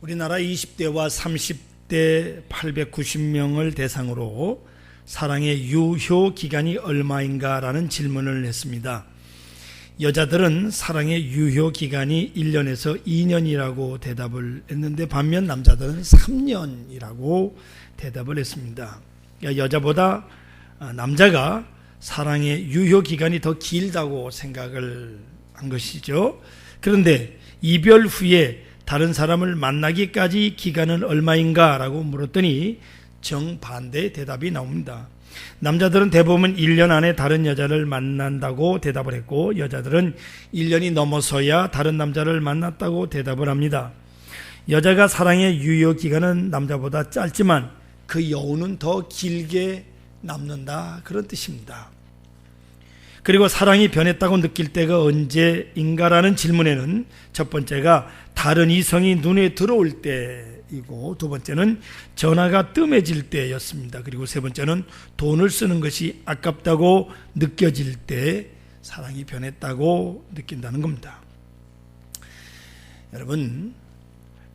우리나라 20대와 30대 890명을 대상으로 사랑의 유효 기간이 얼마인가라는 질문을 했습니다. 여자들은 사랑의 유효 기간이 1년에서 2년이라고 대답을 했는데 반면 남자들은 3년이라고 대답을 했습니다. 그러니까 여자보다 남자가 사랑의 유효 기간이 더 길다고 생각을 한 것이죠. 그런데 이별 후에 다른 사람을 만나기까지 기간은 얼마인가 라고 물었더니 정반대의 대답이 나옵니다. 남자들은 대부분 1년 안에 다른 여자를 만난다고 대답을 했고, 여자들은 1년이 넘어서야 다른 남자를 만났다고 대답을 합니다. 여자가 사랑의 유효 기간은 남자보다 짧지만 그 여운은 더 길게 남는다, 그런 뜻입니다. 그리고 사랑이 변했다고 느낄 때가 언제인가라는 질문에는 첫 번째가 다른 이성이 눈에 들어올 때이고, 두 번째는 전화가 뜸해질 때였습니다. 그리고 세 번째는 돈을 쓰는 것이 아깝다고 느껴질 때 사랑이 변했다고 느낀다는 겁니다. 여러분,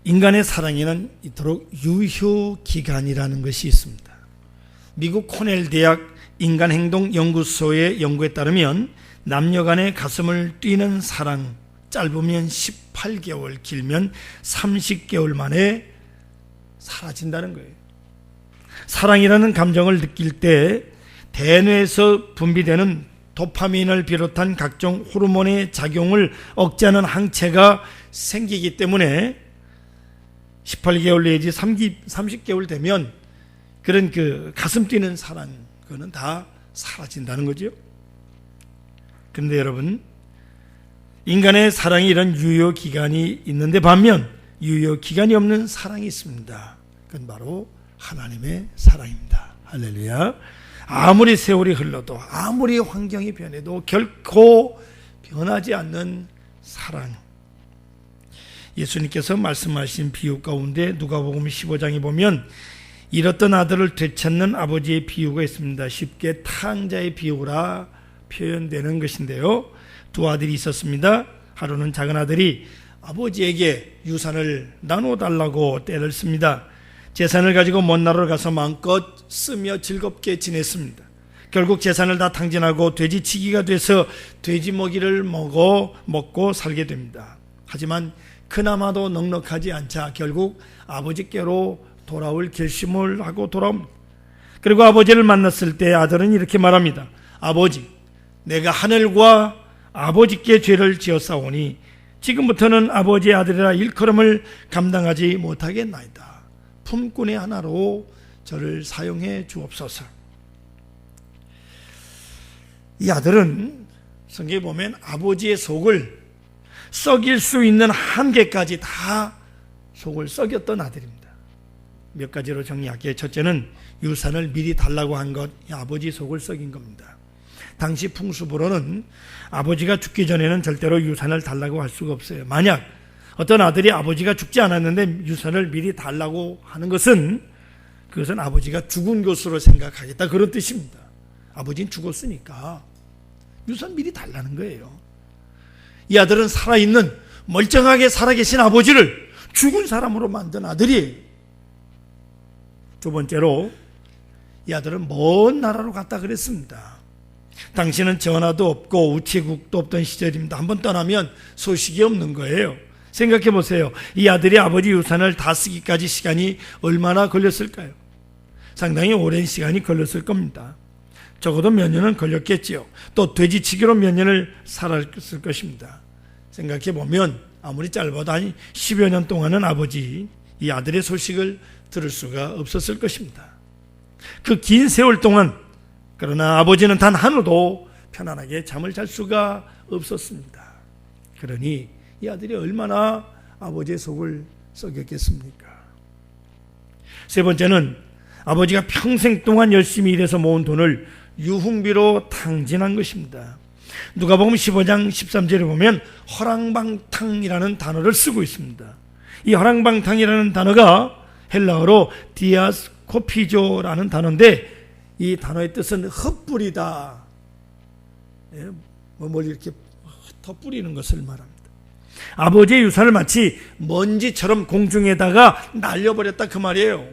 인간의 사랑에는 이토록 유효 기간이라는 것이 있습니다. 미국 코넬 대학 인간행동연구소의 연구에 따르면 남녀 간의 가슴을 뛰는 사랑, 짧으면 18개월, 길면 30개월 만에 사라진다는 거예요. 사랑이라는 감정을 느낄 때 대뇌에서 분비되는 도파민을 비롯한 각종 호르몬의 작용을 억제하는 항체가 생기기 때문에 18개월 내지 30개월 되면 그런 그 가슴 뛰는 사랑, 그거는 다 사라진다는 거죠. 그런데 여러분, 인간의 사랑이 이런 유효 기간이 있는데 반면 유효 기간이 없는 사랑이 있습니다. 그건 바로 하나님의 사랑입니다. 할렐루야. 아무리 세월이 흘러도 아무리 환경이 변해도 결코 변하지 않는 사랑. 예수님께서 말씀하신 비유 가운데 누가복음 15장에 보면 잃었던 아들을 되찾는 아버지의 비유가 있습니다. 쉽게 탕자의 비유라 표현되는 것인데요. 두 아들이 있었습니다. 하루는 작은 아들이 아버지에게 유산을 나눠달라고 떼를 씁니다. 재산을 가지고 먼 나라로 가서 마음껏 쓰며 즐겁게 지냈습니다. 결국 재산을 다 탕진하고 돼지치기가 돼서 돼지 먹이를 먹고 살게 됩니다. 하지만 그나마도 넉넉하지 않자 결국 아버지께로 돌아올 결심을 하고 돌아옵니다. 그리고 아버지를 만났을 때 아들은 이렇게 말합니다. 아버지, 내가 하늘과 아버지께 죄를 지었사오니 지금부터는 아버지의 아들이라 일컬음을 감당하지 못하겠나이다. 품꾼의 하나로 저를 사용해 주옵소서. 이 아들은 성경에 보면 아버지의 속을 썩일 수 있는 한계까지 다 속을 썩였던 아들입니다. 몇 가지로 정리할게요. 첫째는 유산을 미리 달라고 한 것, 아버지 속을 썩인 겁니다. 당시 풍습으로는 아버지가 죽기 전에는 절대로 유산을 달라고 할 수가 없어요. 만약 어떤 아들이 아버지가 죽지 않았는데 유산을 미리 달라고 하는 것은 그것은 아버지가 죽은 것으로 생각하겠다, 그런 뜻입니다. 아버지는 죽었으니까 유산 미리 달라는 거예요. 이 아들은 살아있는 멀쩡하게 살아계신 아버지를 죽은 사람으로 만든 아들이에요. 두 번째로 이 아들은 먼 나라로 갔다 그랬습니다. 당시는 전화도 없고 우체국도 없던 시절입니다. 한번 떠나면 소식이 없는 거예요. 생각해 보세요. 이 아들이 아버지 유산을 다 쓰기까지 시간이 얼마나 걸렸을까요? 상당히 오랜 시간이 걸렸을 겁니다. 적어도 몇 년은 걸렸겠지요. 또 돼지치기로 몇 년을 살았을 것입니다. 생각해 보면 아무리 짧아도 한 10여 년 동안은 아버지, 이 아들의 소식을 들을 수가 없었을 것입니다. 그 긴 세월 동안 그러나 아버지는 단 하루도 편안하게 잠을 잘 수가 없었습니다. 그러니 이 아들이 얼마나 아버지의 속을 썩였겠습니까? 세 번째는 아버지가 평생 동안 열심히 일해서 모은 돈을 유흥비로 탕진한 것입니다. 누가복음 15장 13절에 보면 허랑방탕이라는 단어를 쓰고 있습니다. 이 허랑방탕이라는 단어가 헬라어로 디아스코피조라는 단어인데 이 단어의 뜻은 흩뿌리다, 뭘 이렇게 흩어뿌리는 것을 말합니다. 아버지의 유산을 마치 먼지처럼 공중에다가 날려버렸다 그 말이에요.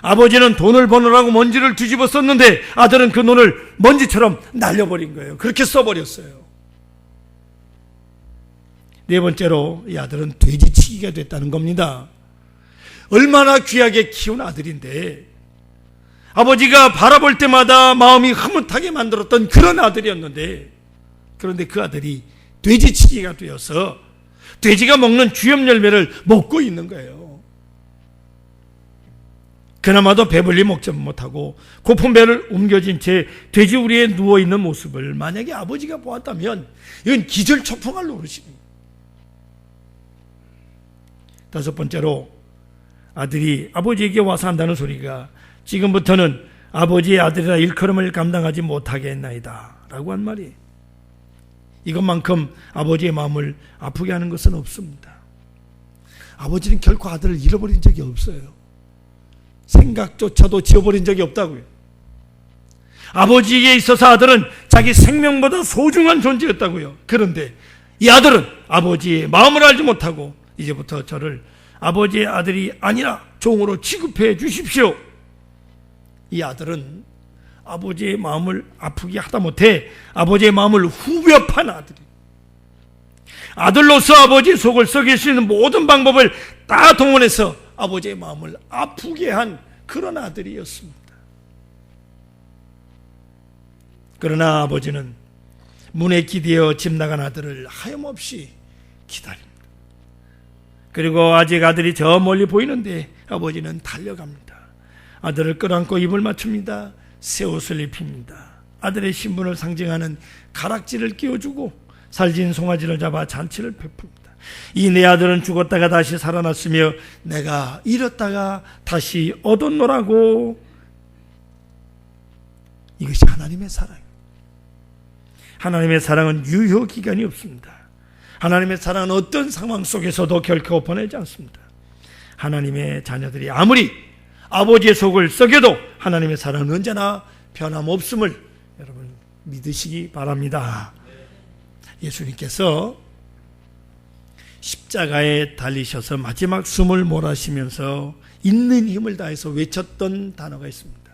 아버지는 돈을 버느라고 먼지를 뒤집어 썼는데 아들은 그 돈을 먼지처럼 날려버린 거예요. 그렇게 써버렸어요. 네 번째로 이 아들은 돼지치기가 됐다는 겁니다. 얼마나 귀하게 키운 아들인데 아버지가 바라볼 때마다 마음이 흐뭇하게 만들었던 그런 아들이었는데, 그런데 그 아들이 돼지치기가 되어서 돼지가 먹는 주엽 열매를 먹고 있는 거예요. 그나마도 배불리 먹지 못하고 고픈 배를 옮겨진 채 돼지 우리에 누워있는 모습을 만약에 아버지가 보았다면 이건 기절초풍할 노릇입니다. 다섯 번째로 아들이 아버지에게 와서 한다는 소리가 지금부터는 아버지의 아들이라 일컬음을 감당하지 못하게 했나이다 라고 한 말이에요. 이것만큼 아버지의 마음을 아프게 하는 것은 없습니다. 아버지는 결코 아들을 잃어버린 적이 없어요. 생각조차도 지워버린 적이 없다고요. 아버지에게 있어서 아들은 자기 생명보다 소중한 존재였다고요. 그런데 이 아들은 아버지의 마음을 알지 못하고 이제부터 저를 아버지의 아들이 아니라 종으로 취급해 주십시오. 이 아들은 아버지의 마음을 아프게 하다못해 아버지의 마음을 후벼판 아들이, 아들로서 아버지의 속을 썩일 수 있는 모든 방법을 다 동원해서 아버지의 마음을 아프게 한 그런 아들이었습니다. 그러나 아버지는 문에 기대어 집 나간 아들을 하염없이 기다립니다. 그리고 아직 아들이 저 멀리 보이는데 아버지는 달려갑니다. 아들을 끌어안고 입을 맞춥니다. 새 옷을 입힙니다. 아들의 신분을 상징하는 가락지를 끼워주고 살진 송아지를 잡아 잔치를 베풉니다. 이 내 아들은 죽었다가 다시 살아났으며 내가 잃었다가 다시 얻었노라고. 이것이 하나님의 사랑입니다. 하나님의 사랑은 유효기간이 없습니다. 하나님의 사랑은 어떤 상황 속에서도 결코 보내지 않습니다. 하나님의 자녀들이 아무리 아버지의 속을 썩여도 하나님의 사랑은 언제나 변함없음을 여러분 믿으시기 바랍니다. 예수님께서 십자가에 달리셔서 마지막 숨을 몰아쉬면서 있는 힘을 다해서 외쳤던 단어가 있습니다.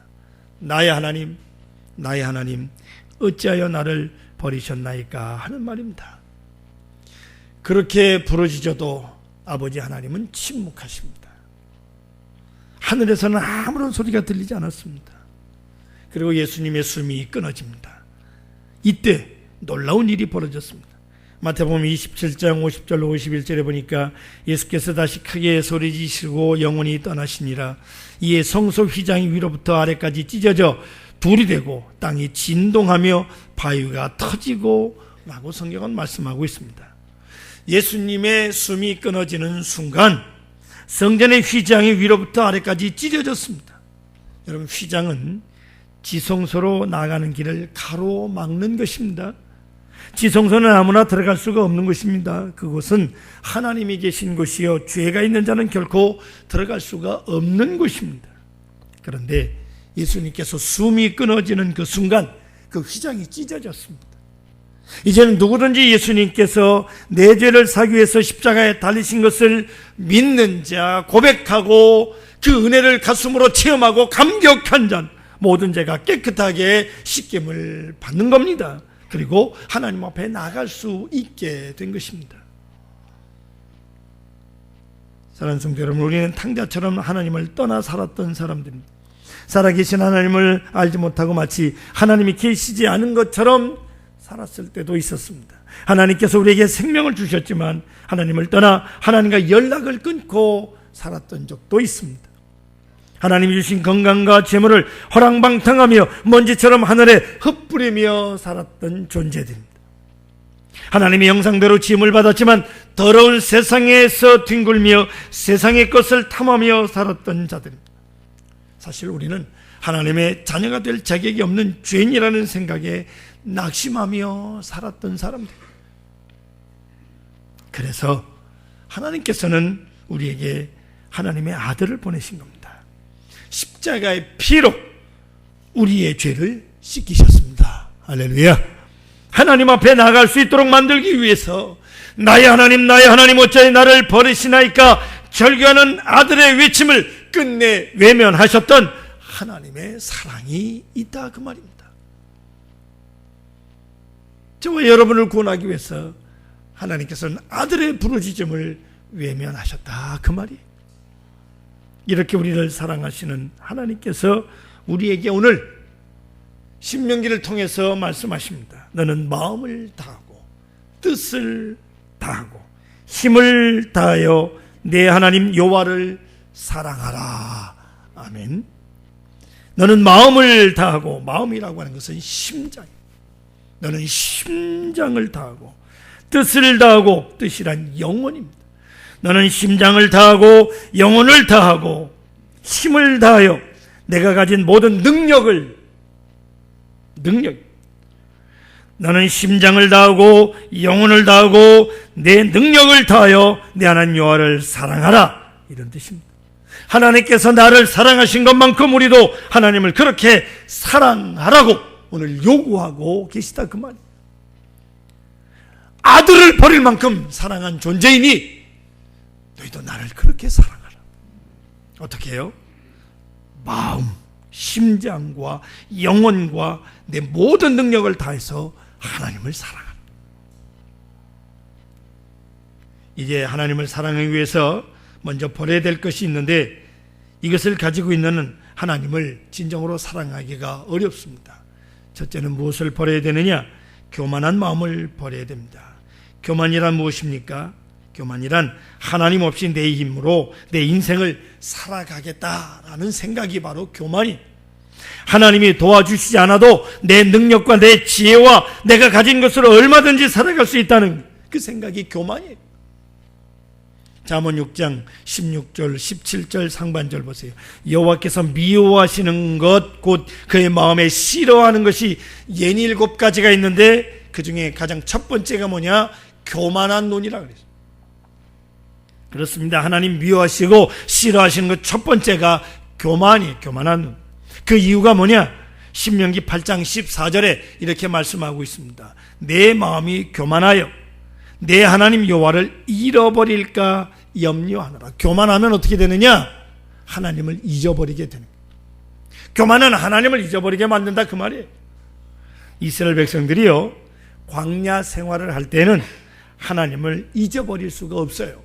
나의 하나님, 나의 하나님, 어찌하여 나를 버리셨나이까 하는 말입니다. 그렇게 부르짖어도 아버지 하나님은 침묵하십니다. 하늘에서는 아무런 소리가 들리지 않았습니다. 그리고 예수님의 숨이 끊어집니다. 이때 놀라운 일이 벌어졌습니다. 마태복음 27장 50절 51절에 보니까 예수께서 다시 크게 소리지시고 영원히 떠나시니라. 이에 성소 휘장이 위로부터 아래까지 찢어져 둘이 되고 땅이 진동하며 바위가 터지고 라고 성경은 말씀하고 있습니다. 예수님의 숨이 끊어지는 순간 성전의 휘장이 위로부터 아래까지 찢어졌습니다. 여러분, 휘장은 지성소로 나가는 길을 가로막는 것입니다. 지성소는 아무나 들어갈 수가 없는 것입니다. 그곳은 하나님이 계신 곳이요 죄가 있는 자는 결코 들어갈 수가 없는 곳입니다. 그런데 예수님께서 숨이 끊어지는 그 순간 그 휘장이 찢어졌습니다. 이제는 누구든지 예수님께서 내 죄를 사기 위해서 십자가에 달리신 것을 믿는 자, 고백하고 그 은혜를 가슴으로 체험하고 감격한 자, 모든 죄가 깨끗하게 씻김을 받는 겁니다. 그리고 하나님 앞에 나갈 수 있게 된 것입니다. 사랑하는 성도 여러분, 우리는 탕자처럼 하나님을 떠나 살았던 사람들입니다. 살아계신 하나님을 알지 못하고 마치 하나님이 계시지 않은 것처럼 살았을 때도 있었습니다. 하나님께서 우리에게 생명을 주셨지만 하나님을 떠나 하나님과 연락을 끊고 살았던 적도 있습니다. 하나님이 주신 건강과 재물을 허랑방탕하며 먼지처럼 하늘에 흩뿌리며 살았던 존재들입니다. 하나님의 형상대로 지음을 받았지만 더러운 세상에서 뒹굴며 세상의 것을 탐하며 살았던 자들입니다. 사실 우리는 하나님의 자녀가 될 자격이 없는 죄인이라는 생각에 낙심하며 살았던 사람들. 그래서 하나님께서는 우리에게 하나님의 아들을 보내신 겁니다. 십자가의 피로 우리의 죄를 씻기셨습니다. 할렐루야. 하나님 앞에 나갈 수 있도록 만들기 위해서 나의 하나님 어찌 나를 버리시나이까 절규하는 아들의 외침을 끝내 외면하셨던 하나님의 사랑이 있다 그 말입니다. 저와 여러분을 구원하기 위해서 하나님께서는 아들의 부르짖음을 외면하셨다 그 말이에요. 이렇게 우리를 사랑하시는 하나님께서 우리에게 오늘 신명기를 통해서 말씀하십니다. 너는 마음을 다하고 뜻을 다하고 힘을 다하여 내 하나님 여호와를 사랑하라. 아멘. 너는 마음을 다하고, 마음이라고 하는 것은 심장, 너는 심장을 다하고 뜻을 다하고, 뜻이란 영혼입니다. 너는 심장을 다하고 영혼을 다하고 힘을 다하여 내가 가진 모든 능력 너는 심장을 다하고 영혼을 다하고 내 능력을 다하여 내 하나님 여호와를 사랑하라, 이런 뜻입니다. 하나님께서 나를 사랑하신 것만큼 우리도 하나님을 그렇게 사랑하라고 오늘 요구하고 계시다 그 말이에요. 아들을 버릴 만큼 사랑한 존재이니 너희도 나를 그렇게 사랑하라. 어떻게 해요? 마음, 심장과 영혼과 내 모든 능력을 다해서 하나님을 사랑하라. 이제 하나님을 사랑하기 위해서 먼저 버려야 될 것이 있는데, 이것을 가지고 있는 하나님을 진정으로 사랑하기가 어렵습니다. 첫째는 무엇을 버려야 되느냐? 교만한 마음을 버려야 됩니다. 교만이란 무엇입니까? 교만이란 하나님 없이 내 힘으로 내 인생을 살아가겠다라는 생각이 바로 교만이. 하나님이 도와주시지 않아도 내 능력과 내 지혜와 내가 가진 것으로 얼마든지 살아갈 수 있다는 그 생각이 교만이에요. 잠언 6장 16절 17절 상반절 보세요. 여호와께서 미워하시는 것 곧 그의 마음에 싫어하는 것이 67가지가 있는데 그 중에 가장 첫 번째가 뭐냐? 교만한 논이라 그랬어요. 그렇습니다. 하나님 미워하시고 싫어하시는 것 첫 번째가 교만이에요. 교만한 논. 그 이유가 뭐냐? 신명기 8장 14절에 이렇게 말씀하고 있습니다. 내 마음이 교만하여 내 하나님 여호와를 잃어버릴까 염려하노라. 교만하면 어떻게 되느냐? 하나님을 잊어버리게 되는 거예요. 교만은 하나님을 잊어버리게 만든다 그 말이에요. 이스라엘 백성들이요, 광야 생활을 할 때는 하나님을 잊어버릴 수가 없어요.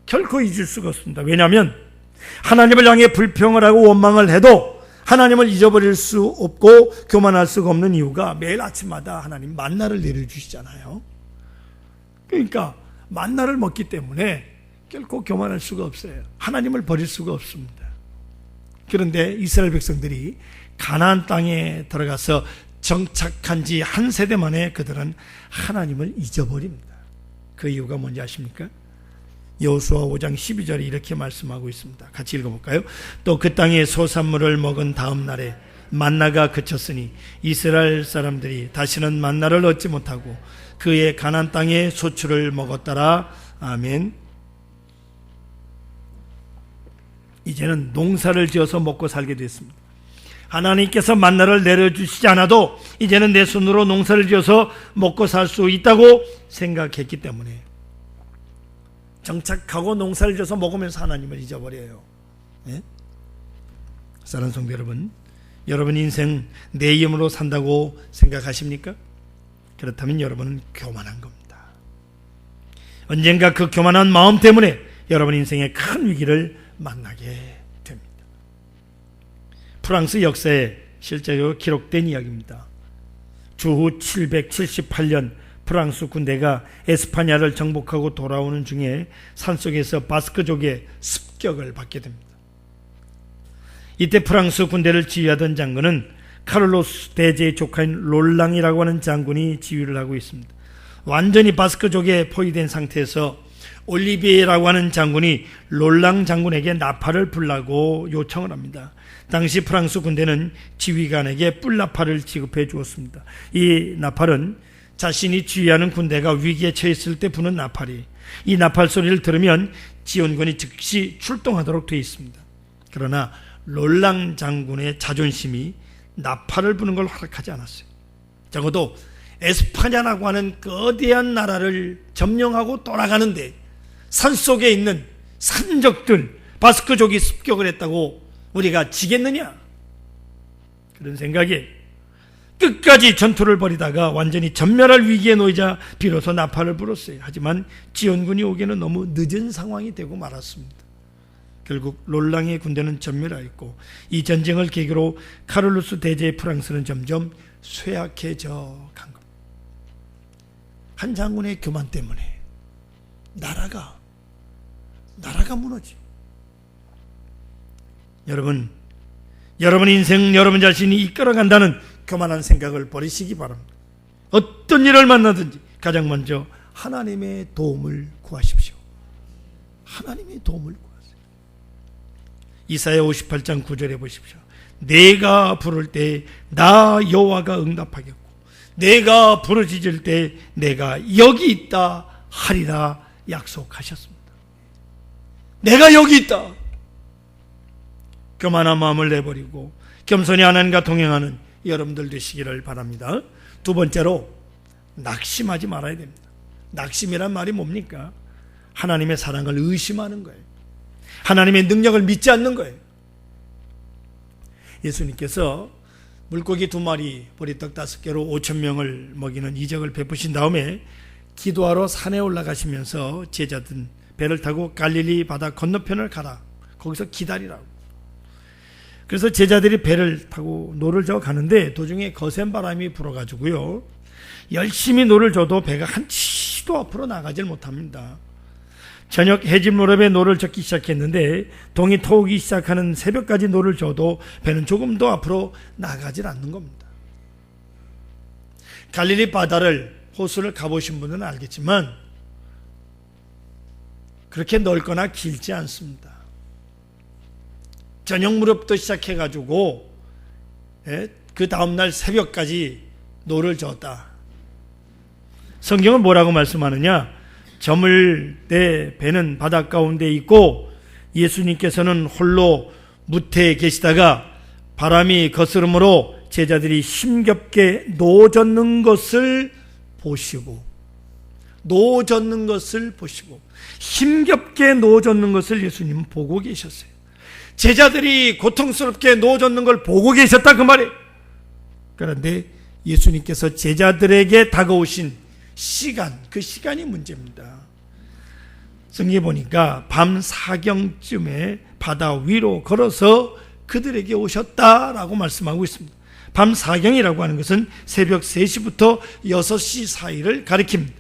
결코 잊을 수가 없습니다. 왜냐하면 하나님을 향해 불평을 하고 원망을 해도 하나님을 잊어버릴 수 없고 교만할 수가 없는 이유가 매일 아침마다 하나님 만나를 내려주시잖아요. 그러니까 만나를 먹기 때문에 결코 교만할 수가 없어요. 하나님을 버릴 수가 없습니다. 그런데 이스라엘 백성들이 가나안 땅에 들어가서 정착한 지 한 세대 만에 그들은 하나님을 잊어버립니다. 그 이유가 뭔지 아십니까? 여호수아 5장 12절에 이렇게 말씀하고 있습니다. 같이 읽어볼까요? 또 그 땅에 소산물을 먹은 다음 날에 만나가 그쳤으니 이스라엘 사람들이 다시는 만나를 얻지 못하고 그의 가나안 땅의 소출을 먹었더라. 아멘. 이제는 농사를 지어서 먹고 살게 됐습니다. 하나님께서 만나를 내려주시지 않아도 이제는 내 손으로 농사를 지어서 먹고 살 수 있다고 생각했기 때문에 정착하고 농사를 지어서 먹으면서 하나님을 잊어버려요. 네? 사랑하는 성도 여러분, 여러분 인생 내 힘으로 산다고 생각하십니까? 그렇다면 여러분은 교만한 겁니다. 언젠가 그 교만한 마음 때문에 여러분 인생에 큰 위기를 만나게 됩니다. 프랑스 역사에 실제로 기록된 이야기입니다. 주후 778년 프랑스 군대가 에스파냐를 정복하고 돌아오는 중에 산속에서 바스크족의 습격을 받게 됩니다. 이때 프랑스 군대를 지휘하던 장군은 카를로스 대제의 조카인 롤랑이라고 하는 장군이 지휘를 하고 있습니다. 완전히 바스크족에 포위된 상태에서 올리비에라고 하는 장군이 롤랑 장군에게 나팔을 불라고 요청을 합니다. 당시 프랑스 군대는 지휘관에게 뿔나팔을 지급해 주었습니다. 이 나팔은 자신이 지휘하는 군대가 위기에 처했을 때 부는 나팔이, 이 나팔 소리를 들으면 지원군이 즉시 출동하도록 되어 있습니다. 그러나 롤랑 장군의 자존심이 나팔을 부는 걸 허락하지 않았어요. 적어도 에스파냐라고 하는 거대한 나라를 점령하고 돌아가는데 산속에 있는 산적들, 바스크족이 습격을 했다고 우리가 지겠느냐? 그런 생각에 끝까지 전투를 벌이다가 완전히 전멸할 위기에 놓이자 비로소 나팔을 불었어요. 하지만 지원군이 오기에는 너무 늦은 상황이 되고 말았습니다. 결국 롤랑의 군대는 전멸하였고 이 전쟁을 계기로 카를루스 대제의 프랑스는 점점 쇠약해져 간 겁니다. 한 장군의 교만 때문에 나라가 무너지. 여러분 인생 여러분 자신이 이끌어간다는 교만한 생각을 버리시기 바랍니다. 어떤 일을 만나든지 가장 먼저 하나님의 도움을 구하십시오. 하나님의 도움을 구하세요. 이사야 58장 9절에 보십시오. 내가 부를 때 나 여호와가 응답하겠고 내가 부르짖을 때 내가 여기 있다 하리라 약속하셨습니다. 내가 여기 있다. 교만한 마음을 내버리고 겸손히 하나님과 동행하는 여러분들 되시기를 바랍니다. 두 번째로 낙심하지 말아야 됩니다. 낙심이란 말이 뭡니까? 하나님의 사랑을 의심하는 거예요. 하나님의 능력을 믿지 않는 거예요. 예수님께서 물고기 2마리, 보리떡 5개로 5,000명을 먹이는 이적을 베푸신 다음에 기도하러 산에 올라가시면서 제자들 배를 타고 갈릴리 바다 건너편을 가라. 거기서 기다리라고. 그래서 제자들이 배를 타고 노를 저어 가는데 도중에 거센 바람이 불어가지고요. 열심히 노를 저도 배가 한 치도 앞으로 나가질 못합니다. 저녁 해질 무렵에 노를 젓기 시작했는데 동이 터오기 시작하는 새벽까지 노를 저도 배는 조금 더 앞으로 나가질 않는 겁니다. 갈릴리 바다를 호수를 가보신 분은 알겠지만 그렇게 넓거나 길지 않습니다. 저녁 무렵부터 시작해가지고 그 다음날 새벽까지 노를 저었다. 성경은 뭐라고 말씀하느냐? 저물 때 배는 바닷 가운데 있고 예수님께서는 홀로 무태에 계시다가 바람이 거스름으로 제자들이 힘겹게 노 젓는 것을 보시고 힘겹게 노 젓는 것을 예수님은 보고 계셨어요. 제자들이 고통스럽게 노 젓는 걸 보고 계셨다 그 말이에요. 그런데 예수님께서 제자들에게 다가오신 시간, 그 시간이 문제입니다. 성경에 보니까 밤 4경쯤에 바다 위로 걸어서 그들에게 오셨다라고 말씀하고 있습니다. 밤 4경이라고 하는 것은 새벽 3시부터 6시 사이를 가리킵니다.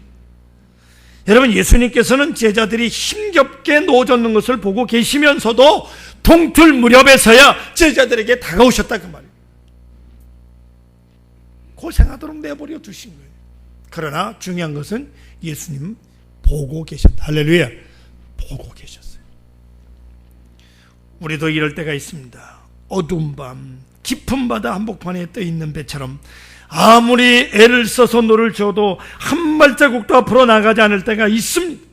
여러분, 예수님께서는 제자들이 힘겹게 노 젓는 것을 보고 계시면서도 동틀 무렵에서야 제자들에게 다가오셨다 그 말이에요. 고생하도록 내버려 두신 거예요. 그러나 중요한 것은 예수님 보고 계셨다. 할렐루야. 보고 계셨어요. 우리도 이럴 때가 있습니다. 어두운 밤 깊은 바다 한복판에 떠 있는 배처럼 아무리 애를 써서 노를 저어도 한 발자국도 앞으로 나가지 않을 때가 있습니다.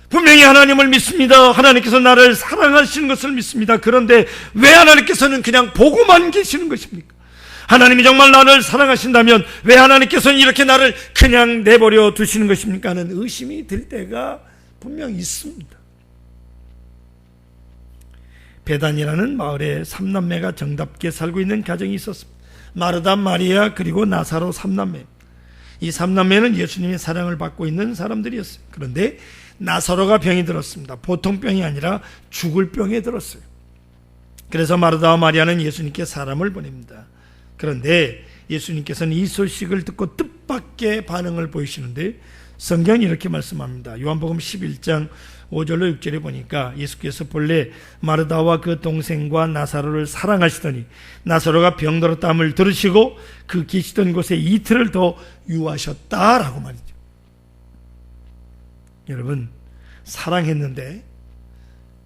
분명히 하나님을 믿습니다. 하나님께서 나를 사랑하시는 것을 믿습니다. 그런데 왜 하나님께서는 그냥 보고만 계시는 것입니까? 하나님이 정말 나를 사랑하신다면 왜 하나님께서는 이렇게 나를 그냥 내버려 두시는 것입니까? 하는 의심이 들 때가 분명 있습니다. 베단이라는 마을에 3남매가 정답게 살고 있는 가정이 있었습니다. 마르다, 마리아, 그리고 나사로 3남매. 이 3남매는 예수님의 사랑을 받고 있는 사람들이었어요. 그런데 나사로가 병이 들었습니다. 보통 병이 아니라 죽을 병에 들었어요. 그래서 마르다와 마리아는 예수님께 사람을 보냅니다. 그런데 예수님께서는 이 소식을 듣고 뜻밖의 반응을 보이시는데 성경이 이렇게 말씀합니다. 요한복음 11장 5절로 6절에 보니까 예수께서 본래 마르다와 그 동생과 나사로를 사랑하시더니 나사로가 병들었다함을 들으시고 그 계시던 곳에 이틀을 더 유하셨다라고 말이죠. 여러분, 사랑했는데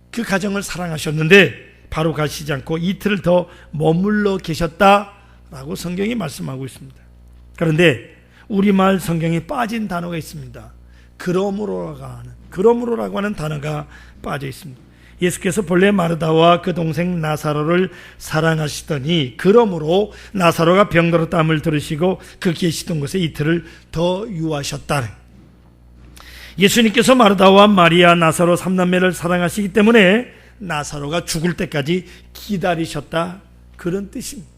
그 가정을 사랑하셨는데 바로 가시지 않고 이틀을 더 머물러 계셨다라고 성경이 말씀하고 있습니다. 그런데 우리말 성경에 빠진 단어가 있습니다. 그러므로라고 하는 단어가 빠져 있습니다. 예수께서 본래 마르다와 그 동생 나사로를 사랑하시더니 그러므로 나사로가 병들었다함을 들으시고 그 계시던 곳에 이틀을 더 유하셨다. 예수님께서 마르다와 마리아, 나사로 3남매를 사랑하시기 때문에 나사로가 죽을 때까지 기다리셨다, 그런 뜻입니다.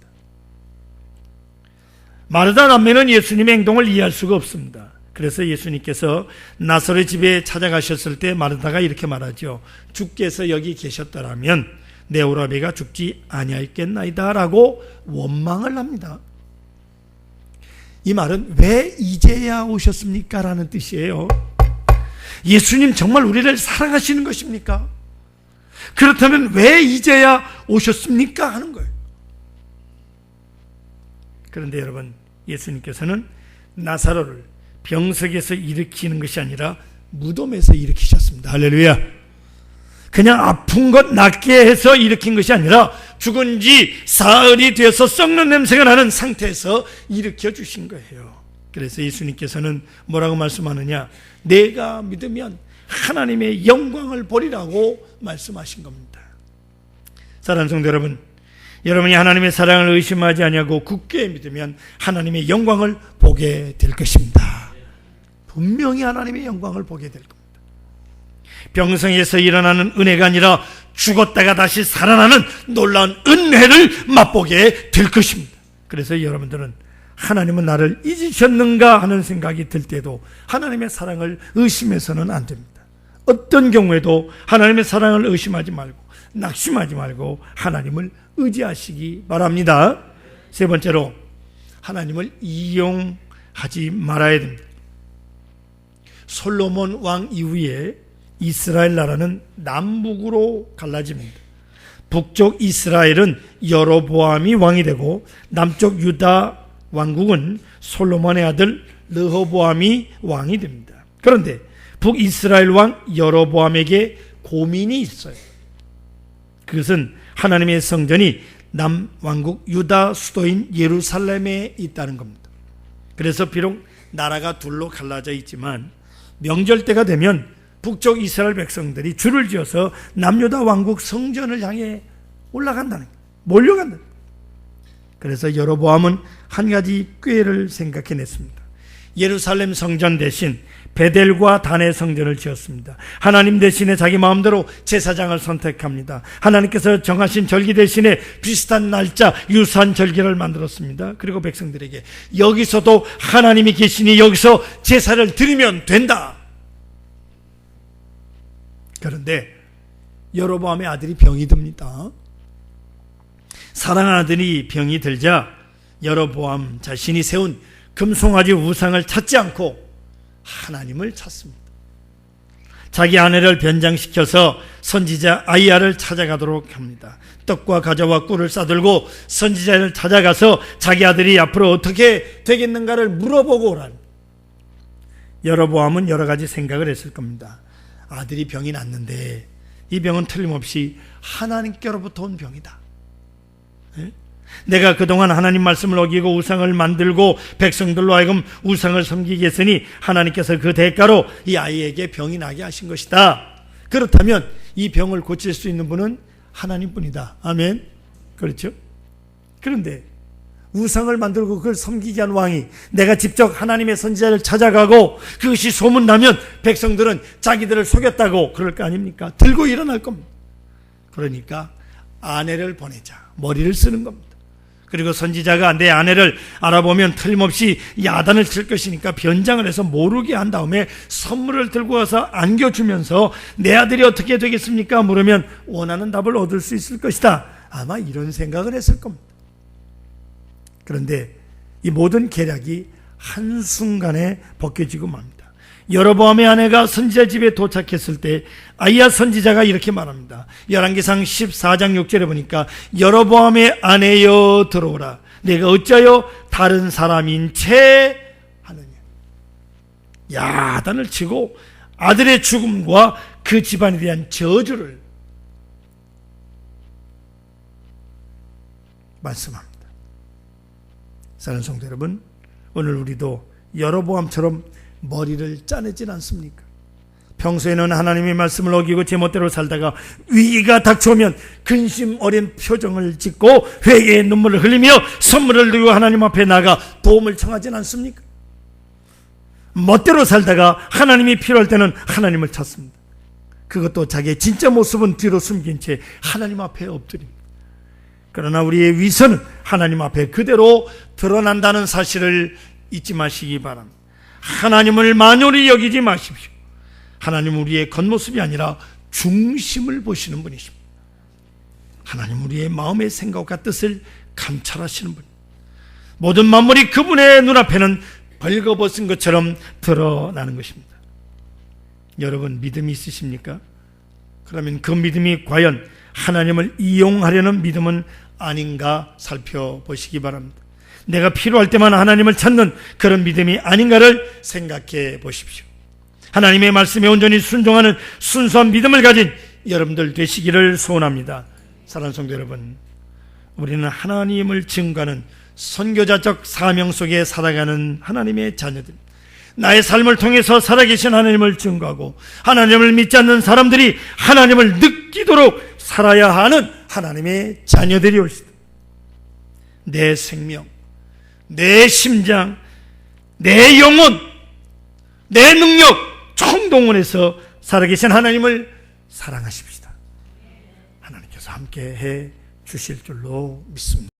마르다 남매는 예수님의 행동을 이해할 수가 없습니다. 그래서 예수님께서 나사로의 집에 찾아가셨을 때 마르다가 이렇게 말하죠. 주께서 여기 계셨더라면 내 오라비가 죽지 아니하였겠나이다 라고 원망을 합니다. 이 말은 왜 이제야 오셨습니까? 라는 뜻이에요. 예수님 정말 우리를 사랑하시는 것입니까? 그렇다면 왜 이제야 오셨습니까? 하는 거예요. 그런데 여러분, 예수님께서는 나사로를 병석에서 일으키는 것이 아니라 무덤에서 일으키셨습니다. 할렐루야. 그냥 아픈 것 낫게 해서 일으킨 것이 아니라 죽은 지 사흘이 되어서 썩는 냄새가 나는 상태에서 일으켜 주신 거예요. 그래서 예수님께서는 뭐라고 말씀하느냐? 내가 믿으면 하나님의 영광을 보리라고 말씀하신 겁니다. 사랑하는 성도 여러분, 여러분이 하나님의 사랑을 의심하지 아니하고 굳게 믿으면 하나님의 영광을 보게 될 것입니다. 분명히 하나님의 영광을 보게 될 겁니다. 병성에서 일어나는 은혜가 아니라 죽었다가 다시 살아나는 놀라운 은혜를 맛보게 될 것입니다. 그래서 여러분들은 하나님은 나를 잊으셨는가 하는 생각이 들 때도 하나님의 사랑을 의심해서는 안 됩니다. 어떤 경우에도 하나님의 사랑을 의심하지 말고 낙심하지 말고 하나님을 의지하시기 바랍니다. 세 번째로, 하나님을 이용하지 말아야 됩니다. 솔로몬 왕 이후에 이스라엘 나라는 남북으로 갈라집니다. 북쪽 이스라엘은 여로보암이 왕이 되고 남쪽 유다 왕국은 솔로몬의 아들 르호보암이 왕이 됩니다. 그런데 북이스라엘 왕 여로보암에게 고민이 있어요. 그것은 하나님의 성전이 남왕국 유다 수도인 예루살렘에 있다는 겁니다. 그래서 비록 나라가 둘로 갈라져 있지만 명절 때가 되면 북쪽 이스라엘 백성들이 줄을 지어서 남유다 왕국 성전을 향해 올라간다는 거예요. 몰려간다는 거예요. 그래서 여로보암은 한 가지 꾀를 생각해냈습니다. 예루살렘 성전 대신 베델과 단의 성전을 지었습니다. 하나님 대신에 자기 마음대로 제사장을 선택합니다. 하나님께서 정하신 절기 대신에 비슷한 날짜, 유사한 절기를 만들었습니다. 그리고 백성들에게 여기서도 하나님이 계시니 여기서 제사를 드리면 된다. 그런데 여로보암의 아들이 병이 듭니다. 사랑하는 아들이 병이 들자 여로보암 자신이 세운 금송아지 우상을 찾지 않고 하나님을 찾습니다. 자기 아내를 변장시켜서 선지자 아이야를 찾아가도록 합니다. 떡과 과자와 꿀을 싸들고 선지자를 찾아가서 자기 아들이 앞으로 어떻게 되겠는가를 물어보고 오라는. 여로보암은 여러 가지 생각을 했을 겁니다. 아들이 병이 났는데 이 병은 틀림없이 하나님께로부터 온 병이다. 내가 그동안 하나님 말씀을 어기고 우상을 만들고 백성들로 하여금 우상을 섬기게 했으니 하나님께서 그 대가로 이 아이에게 병이 나게 하신 것이다. 그렇다면 이 병을 고칠 수 있는 분은 하나님뿐이다. 아멘. 그렇죠? 그런데 우상을 만들고 그걸 섬기게 한 왕이 내가 직접 하나님의 선지자를 찾아가고 그것이 소문나면 백성들은 자기들을 속였다고 그럴 거 아닙니까? 들고 일어날 겁니다. 그러니까 아내를 보내자. 머리를 쓰는 겁니다. 그리고 선지자가 내 아내를 알아보면 틀림없이 야단을 칠 것이니까 변장을 해서 모르게 한 다음에 선물을 들고 와서 안겨주면서 내 아들이 어떻게 되겠습니까? 물으면 원하는 답을 얻을 수 있을 것이다. 아마 이런 생각을 했을 겁니다. 그런데 이 모든 계략이 한순간에 벗겨지고 맙니다. 여로보암의 아내가 선지자 집에 도착했을 때 아이야 선지자가 이렇게 말합니다. 열왕기상 14장 6절에 보니까 여로보암의 아내여 들어오라. 내가 어찌하여 다른 사람인 채 하느냐. 야단을 치고 아들의 죽음과 그 집안에 대한 저주를 말씀합니다. 사랑하는 성도 여러분, 오늘 우리도 여로보암처럼 머리를 짜내진 않습니까? 평소에는 하나님의 말씀을 어기고 제멋대로 살다가 위기가 닥쳐오면 근심 어린 표정을 짓고 회개의 눈물을 흘리며 선물을 들고 하나님 앞에 나가 도움을 청하진 않습니까? 멋대로 살다가 하나님이 필요할 때는 하나님을 찾습니다. 그것도 자기의 진짜 모습은 뒤로 숨긴 채 하나님 앞에 엎드립니다. 그러나 우리의 위선은 하나님 앞에 그대로 드러난다는 사실을 잊지 마시기 바랍니다. 하나님을 만연히 여기지 마십시오. 하나님은 우리의 겉모습이 아니라 중심을 보시는 분이십니다. 하나님은 우리의 마음의 생각과 뜻을 감찰하시는 분. 모든 만물이 그분의 눈앞에는 벌거벗은 것처럼 드러나는 것입니다. 여러분, 믿음이 있으십니까? 그러면 그 믿음이 과연 하나님을 이용하려는 믿음은 아닌가 살펴보시기 바랍니다. 내가 필요할 때만 하나님을 찾는 그런 믿음이 아닌가를 생각해 보십시오. 하나님의 말씀에 온전히 순종하는 순수한 믿음을 가진 여러분들 되시기를 소원합니다. 사랑하는 성도 여러분, 우리는 하나님을 증거하는 선교자적 사명 속에 살아가는 하나님의 자녀들, 나의 삶을 통해서 살아계신 하나님을 증거하고 하나님을 믿지 않는 사람들이 하나님을 느끼도록 살아야 하는 하나님의 자녀들이 올시다. 내 생명, 내 심장, 내 영혼, 내 능력 총동원해서 살아계신 하나님을 사랑하십시다. 하나님께서 함께 해 주실 줄로 믿습니다.